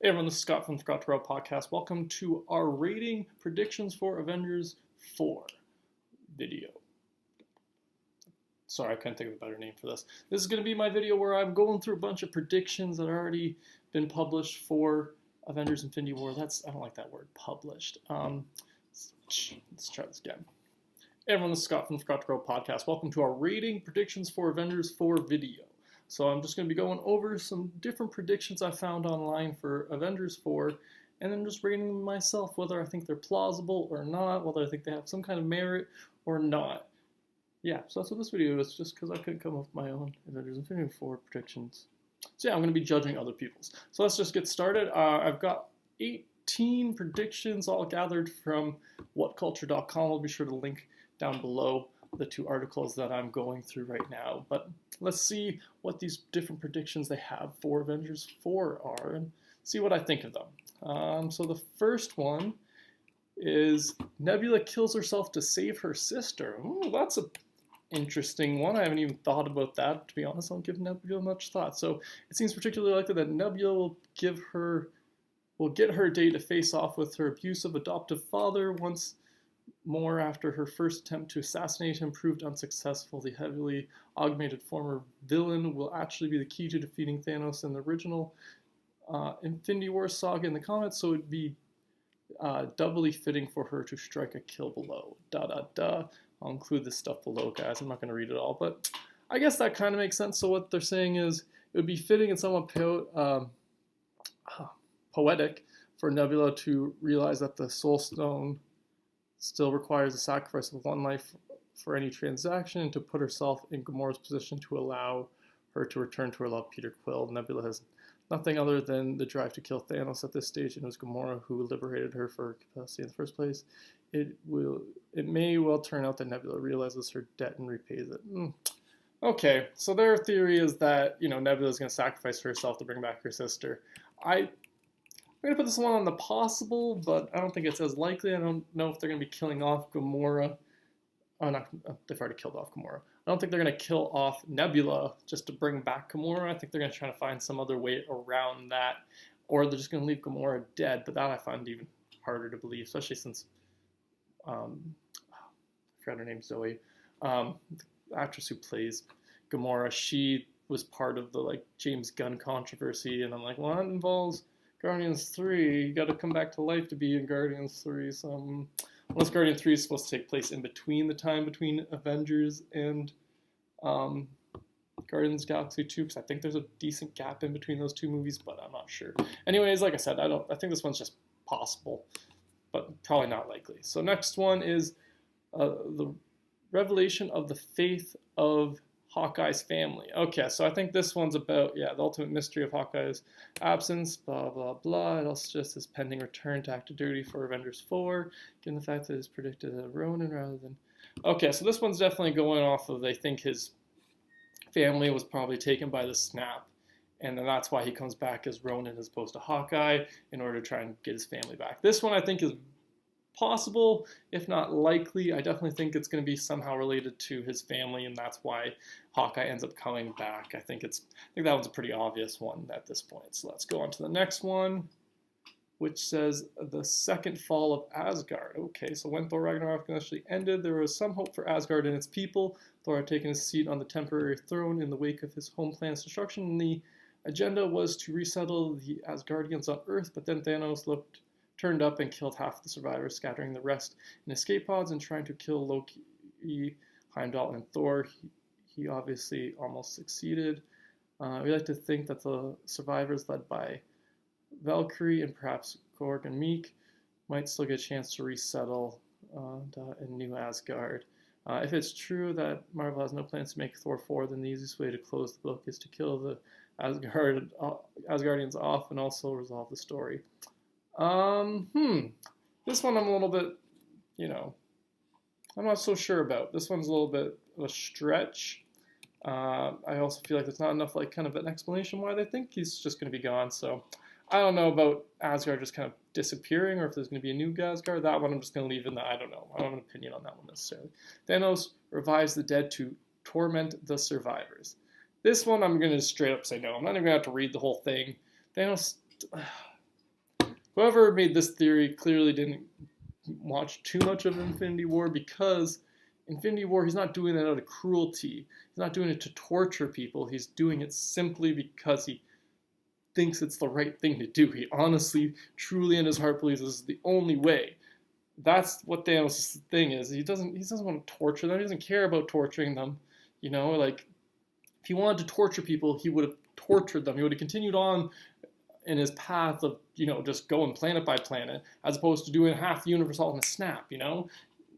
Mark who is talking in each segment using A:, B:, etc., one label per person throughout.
A: Hey everyone, this is Scott from the Scott Terrell Podcast. Welcome to our rating predictions for Avengers 4 video. Sorry, I couldn't think of a better name for this. This is going to be my video where I'm going through a bunch of predictions that have already been published for Avengers Infinity War. I don't like that word, published. Let's try this again. Hey everyone, this is Scott from the Scott Terrell Podcast. Welcome to our rating predictions for Avengers 4 video. So I'm just going to be going over some different predictions I found online for Avengers 4, and then just rating them myself, whether I think they're plausible or not, whether I think they have some kind of merit or not. Yeah, so that's what this video is, just because I couldn't come up with my own Avengers Infinity 4 predictions. So yeah, I'm going to be judging other people's. So let's just get started. I've got 18 predictions all gathered from whatculture.com. I'll be sure to link down below the two articles that I'm going through right now. But let's see what these different predictions they have for Avengers 4 are and see what I think of them. So the first one is Nebula kills herself to save her sister. Ooh, that's an interesting one. I haven't even thought about that. To be honest, I don't give Nebula much thought. So it seems particularly likely that Nebula will get her a day to face off with her abusive adoptive father once more after her first attempt to assassinate him proved unsuccessful. The heavily augmented former villain will actually be the key to defeating Thanos in the original Infinity War saga in the comics, so it'd be doubly fitting for her to strike a kill blow. I'll include this stuff below, guys. I'm not going to read it all, but I guess that kind of makes sense. So what they're saying is it would be fitting and somewhat poetic for Nebula to realize that the Soul Stone still requires the sacrifice of one life for any transaction, and to put herself in Gamora's position to allow her to return to her love, Peter Quill. Nebula has nothing other than the drive to kill Thanos at this stage, and it was Gamora who liberated her for her capacity in the first place. It may well turn out that Nebula realizes her debt and repays it. Okay, so their theory is that, Nebula is going to sacrifice herself to bring back her sister. I'm going to put this one on the possible, but I don't think it's as likely. I don't know if they're going to be killing off Gamora. They've already killed off Gamora. I don't think they're going to kill off Nebula just to bring back Gamora. I think they're going to try to find some other way around that, or they're just going to leave Gamora dead, but that I find even harder to believe, especially since, I forgot her name, Zoe, the actress who plays Gamora, she was part of the, James Gunn controversy, and I'm like, well, that involves Guardians 3, you got to come back to life to be in Guardians 3, so unless Guardian 3 is supposed to take place in between the time between Avengers and Guardians Galaxy 2, because I think there's a decent gap in between those two movies, but I'm not sure. Anyways, like I said, I think this one's just possible, but probably not likely. So next one is the revelation of the faith of Hawkeye's family. Okay, so I think this one's about, the ultimate mystery of Hawkeye's absence, blah, blah, blah. It also just his pending return to active duty for Avengers 4, given the fact that it's predicted as Ronin rather than... Okay, so this one's definitely going off of, they think his family was probably taken by the snap, and then that's why he comes back as Ronin as opposed to Hawkeye in order to try and get his family back. This one I think is possible, if not likely. I definitely think it's going to be somehow related to his family, and that's why Hawkeye ends up coming back. I think that one's a pretty obvious one at this point. So let's go on to the next one, which says the second fall of Asgard. Okay, so when Thor Ragnarok actually ended, there was some hope for Asgard and its people. Thor had taken his seat on the temporary throne in the wake of his home planet's destruction, and the agenda was to resettle the Asgardians on Earth, but then Thanos turned up and killed half the survivors, scattering the rest in escape pods and trying to kill Loki, Heimdall, and Thor. He obviously almost succeeded. We like to think that the survivors, led by Valkyrie and perhaps Korg and Meek, might still get a chance to resettle in New Asgard. If it's true that Marvel has no plans to make Thor 4, then the easiest way to close the book is to kill the Asgardians off and also resolve the story. This one I'm a little bit, I'm not so sure about. This one's a little bit of a stretch. I also feel like there's not enough, kind of an explanation why they think he's just going to be gone. So I don't know about Asgard just kind of disappearing, or if there's going to be a new Asgard. That one I'm just going to leave in the I don't know. I don't have an opinion on that one necessarily. Thanos revives the dead to torment the survivors. This one I'm going to straight up say no. I'm not even going to have to read the whole thing. Thanos whoever made this theory clearly didn't watch too much of Infinity War, because Infinity War, he's not doing it out of cruelty. He's not doing it to torture people. He's doing it simply because he thinks it's the right thing to do. He honestly, truly in his heart believes this is the only way. That's what Thanos' thing is. He doesn't want to torture them. He doesn't care about torturing them. You know, like, if he wanted to torture people, he would have tortured them. He would have continued on in his path of, you know, just going planet by planet, as opposed to doing half the universe all in a snap, you know?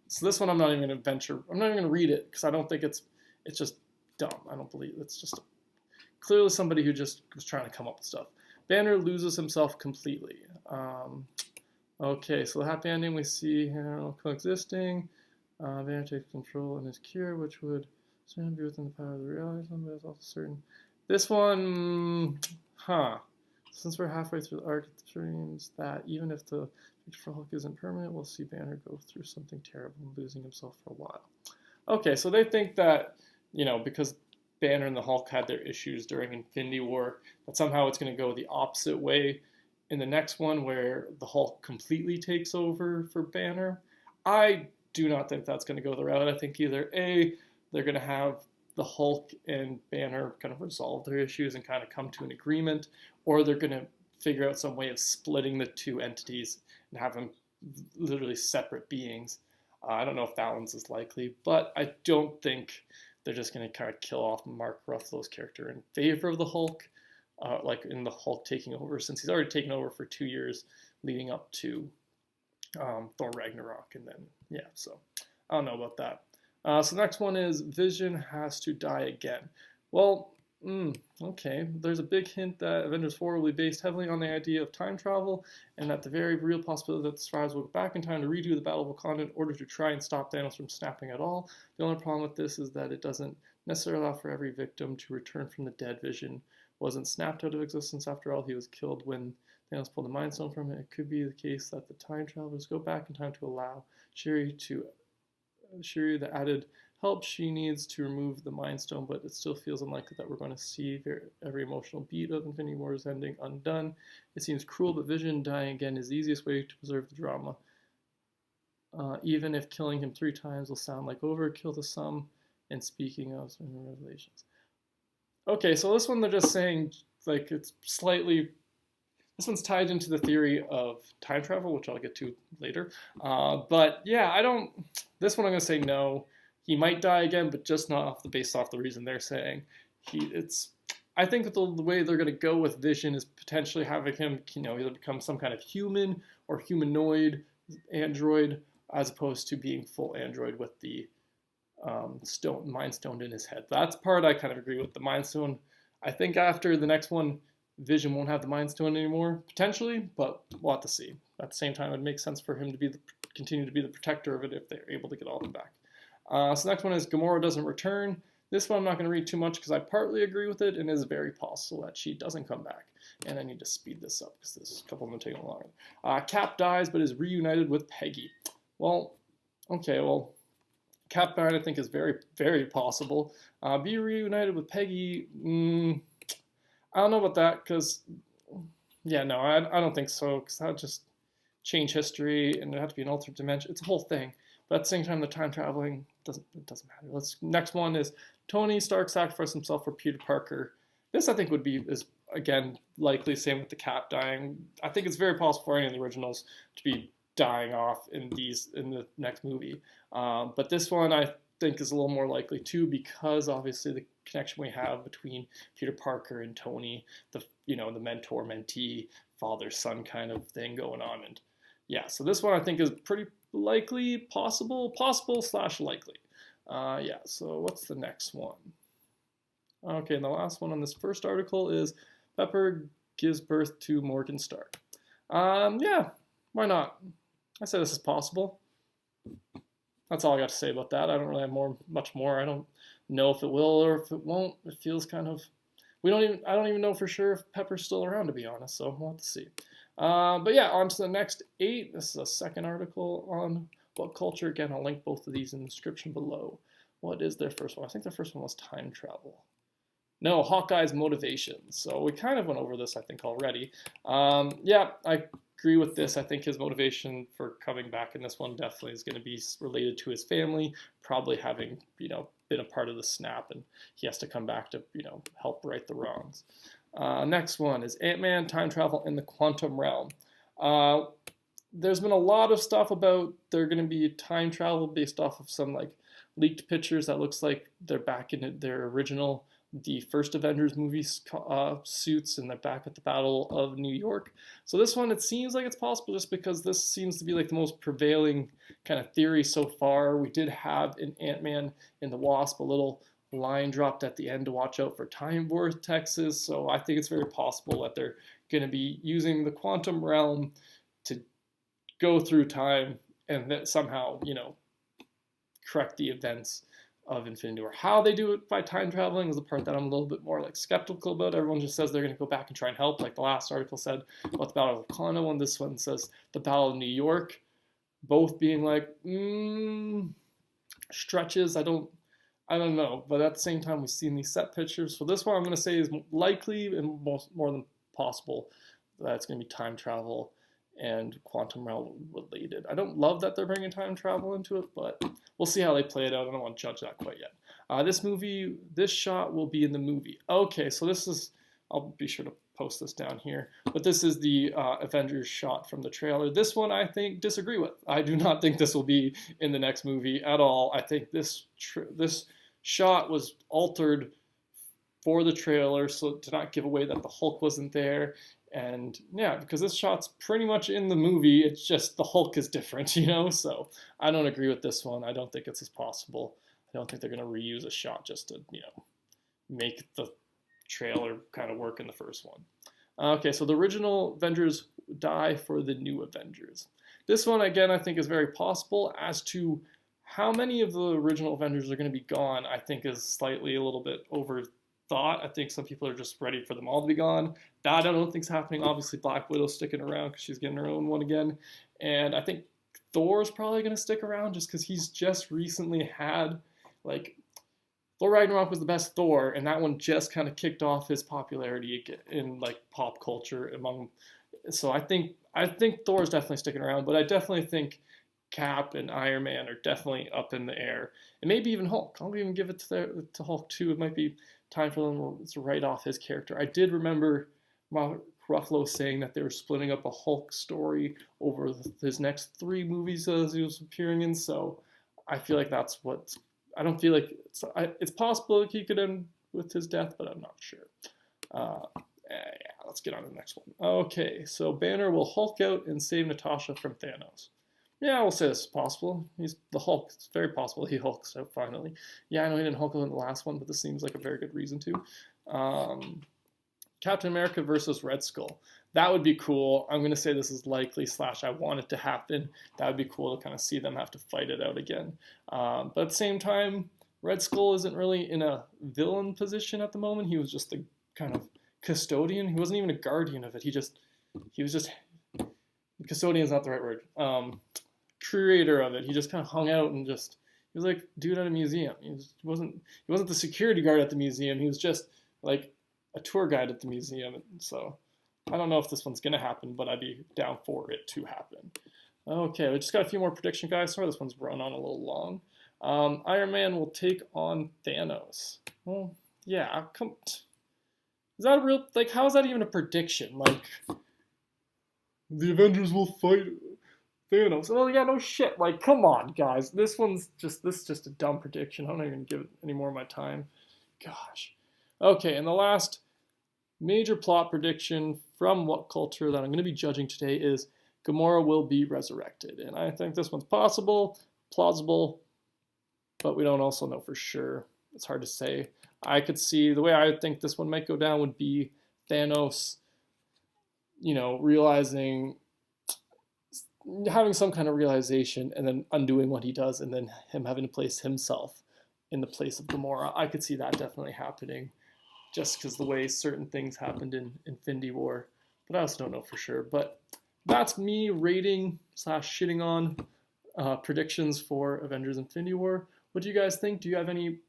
A: So this one I'm not even going to venture, I'm not even going to read it, because I don't think it's just dumb. I don't believe it's just clearly somebody who just was trying to come up with stuff. Banner loses himself completely. Okay, so the happy ending, we see him coexisting. Banner takes control in his cure, which would soon be within the power of the reality, but it's also certain. This one, since we're halfway through the arc, it seems that even if the future Hulk isn't permanent, we'll see Banner go through something terrible, losing himself for a while. Okay, so they think that, you know, because Banner and the Hulk had their issues during Infinity War, that somehow it's going to go the opposite way in the next one, where the Hulk completely takes over for Banner. I do not think that's going to go the route. I think either A, they're going to have the Hulk and Banner kind of resolve their issues and kind of come to an agreement, or they're going to figure out some way of splitting the two entities and have them literally separate beings. I don't know if that one's as likely, but I don't think they're just going to kind of kill off Mark Ruffalo's character in favor of the Hulk, like in the Hulk taking over, since he's already taken over for 2 years leading up to Thor Ragnarok. And then, yeah, so I don't know about that. So the next one is Vision has to die again. Well, okay. There's a big hint that Avengers 4 will be based heavily on the idea of time travel, and that the very real possibility that the survivors will go back in time to redo the Battle of Wakanda in order to try and stop Thanos from snapping at all. The only problem with this is that it doesn't necessarily allow for every victim to return from the dead. Vision wasn't snapped out of existence after all. He was killed when Thanos pulled the Mind Stone from him. It could be the case that the time travelers go back in time to allow Shuri the added help she needs to remove the Mind Stone, but it still feels unlikely that we're going to see every emotional beat of Infinity War's ending undone. It seems cruel, but Vision dying again is the easiest way to preserve the drama. Even if killing him 3 times will sound like overkill to some. And speaking of revelations. Okay, so this one they're just saying, like, it's slightly... This one's tied into the theory of time travel, which I'll get to later. But yeah, this one I'm going to say no. He might die again, but just not based off the reason they're saying. I think that the way they're going to go with Vision is potentially having him, you know, either become some kind of human or humanoid android, as opposed to being full android with the Mind Stone in his head. That's part I kind of agree with. The Mind Stone, I think after the next one, Vision won't have the Mind Stone anymore, potentially, but we'll have to see. At the same time, it makes sense for him to continue to be the protector of it if they're able to get all of them back. So the next one is Gamora doesn't return. This one I'm not going to read too much because I partly agree with it, and it is very possible that she doesn't come back. And I need to speed this up because there's a couple of them taking longer. Cap dies but is reunited with Peggy. Well, okay, well, Cap died I think is very, very possible. Be reunited with Peggy, I don't know about that because, yeah, no, I don't think so, because that would just change history and it would have to be an alternate dimension. It's a whole thing. But at the same time, the time traveling doesn't matter. Next one is Tony Stark sacrificed himself for Peter Parker. This I think is again likely same with the Cap dying. I think it's very possible for any of the originals to be dying off in the next movie. But this one I think is a little more likely too, because obviously the connection we have between Peter Parker and Tony, the mentor-mentee, father-son kind of thing going on. And yeah, so this one I think is pretty likely, possible/likely. Yeah, so what's the next one? Okay, and the last one on this first article is Pepper gives birth to Morgan Stark. Yeah, why not? I say this is possible. That's all I got to say about that. I don't really have much more. I don't know if it will or if it won't. It feels kind of... I don't even know for sure if Pepper's still around, to be honest, so we'll have to see. But yeah, on to the next 8. This is a second article on what culture. Again, I'll link both of these in the description below. What is their first one? I think their first one was time travel. No, Hawkeye's motivations. So we kind of went over this, I think, already. Yeah, I agree with this. I think his motivation for coming back in this one definitely is going to be related to his family, probably having, been a part of the snap, and he has to come back to, help right the wrongs. Next one is Ant-Man, time travel in the quantum realm. There's been a lot of stuff about there going to be time travel based off of some like leaked pictures that looks like they're back in their original, the first Avengers movie suits, and they're back at the Battle of New York. So this one, it seems like it's possible just because this seems to be like the most prevailing kind of theory so far. We did have in Ant-Man and the Wasp a little line dropped at the end to watch out for time vortexes. So I think it's very possible that they're going to be using the quantum realm to go through time and that somehow, correct the events of Infinity War. How they do it by time traveling is the part that I'm a little bit more like skeptical about. Everyone just says they're going to go back and try and help, like the last article said about the Battle of Wakanda, and this one says the Battle of New York, both being like stretches. I don't know, but at the same time we've seen these set pictures. So this one I'm going to say is likely and more than possible that it's going to be time travel and quantum realm related. I don't love that they're bringing time travel into it, but we'll see how they play it out. I don't want to judge that quite yet. This shot will be in the movie. Okay, so this is, I'll be sure to post this down here, but this is the Avengers shot from the trailer. This one I think disagree with. I do not think this will be in the next movie at all. I think this shot was altered for the trailer so to not give away that the Hulk wasn't there. And yeah, because this shot's pretty much in the movie, it's just the Hulk is different, so I don't agree with this one. I don't think it's as possible. I don't think they're going to reuse a shot just to, make the trailer kind of work in the first one. Okay, so the original Avengers die for the new Avengers. This one, again, I think is very possible. As to how many of the original Avengers are going to be gone, I think is slightly a little bit overthought. I think some people are just ready for them all to be gone. That I don't think's happening. Obviously, Black Widow's sticking around because she's getting her own one again. And I think Thor's probably going to stick around just because he's just recently had, like, Thor Ragnarok was the best Thor, and that one just kind of kicked off his popularity in, like, pop culture among. So I think Thor's definitely sticking around, but I definitely think Cap and Iron Man are definitely up in the air. And maybe even Hulk. I'll even give it to Hulk too. It might be time for them to write off his character. I did remember Mark Ruffalo saying that they were splitting up a Hulk story over his next 3 movies as he was appearing in, so I feel like that's what. I don't feel like it's possible he could end with his death, but I'm not sure. Let's get on to the next one. Okay, so Banner will Hulk out and save Natasha from Thanos. Yeah, we'll say this is possible. He's the Hulk. It's very possible he hulks out finally. Yeah, I know he didn't Hulk out in the last one, but this seems like a very good reason to. Captain America versus Red Skull. That would be cool. I'm going to say this is likely / I want it to happen. That would be cool to kind of see them have to fight it out again. But at the same time, Red Skull isn't really in a villain position at the moment. He was just the kind of custodian. He wasn't even a guardian of it. He was just, custodian is not the right word. Curator of it. He just kind of hung out and just, he was like dude at a museum. He wasn't the security guard at the museum. He was just like a tour guide at the museum. So I don't know if this one's going to happen, but I'd be down for it to happen. Okay, we just got a few more prediction guys. Sorry, this one's run on a little long. Iron Man will take on Thanos. Well, yeah, is that a real, like, how is that even a prediction? Like, the Avengers will fight Thanos. Well, yeah, no shit. Like, come on, guys. This is just a dumb prediction. I'm not even going to give it any more of my time. Gosh. Okay, and the last major plot prediction from What Culture that I'm going to be judging today is Gamora will be resurrected. And I think this one's possible, plausible, but we don't also know for sure. It's hard to say. I could see, the way I think this one might go down would be Thanos, realizing, having some kind of realization and then undoing what he does and then him having to place himself in the place of Gamora. I could see that definitely happening just because the way certain things happened in Infinity War, but I also don't know for sure. But that's me rating / shitting on predictions for Avengers Infinity War. What do you guys think? Do you have any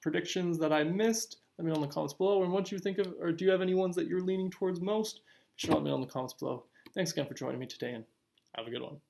A: predictions that I missed? Let me know in the comments below. And what you think of, or do you have any ones that you're leaning towards most? Be sure to let me know in the comments below. Thanks again for joining me today, and have a good one.